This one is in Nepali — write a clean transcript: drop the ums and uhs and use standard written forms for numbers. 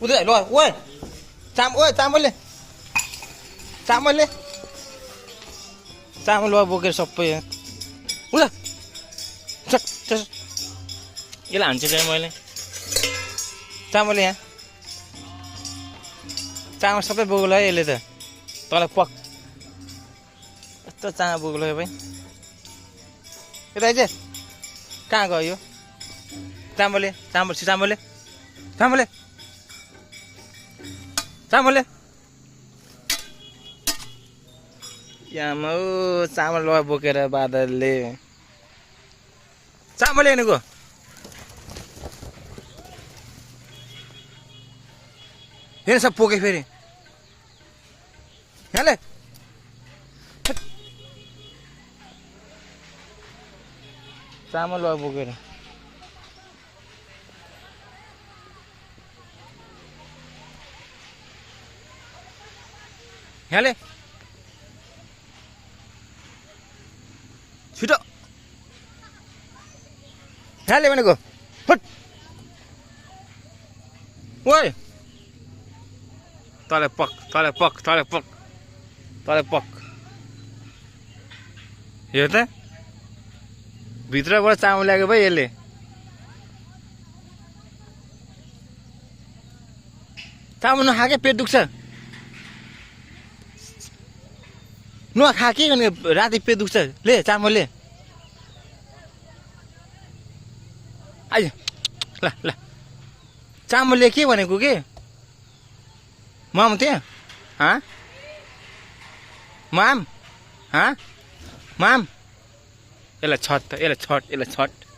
उतै ल ओए चामलले चामल बोकेर सबै उता यसलाई हान्छु चाहिँ मैले चामल यहाँ चामल सबै बोक्यो है यसले त तँलाई पक यस्तो चामल बोक्यो भाइ यता आइज कहाँ गयो यो चामलले यामा चामल बोकेर बादलले चामल हेर्नुको हेर्नु सब पोके फेरि यहाँले चामल बोकेर यहाँले छिटो यहाँले भनेको फट ओए तँलाई पक हेर त भित्रबाट चामल ल्याएको भाइ यसले चामल नखा के पेट दुख्छ नखा के गर्ने राति पेट दुख्छ ले चामलले आइज ल चामलले के भनेको के माम त्यहाँ माम यसलाई छट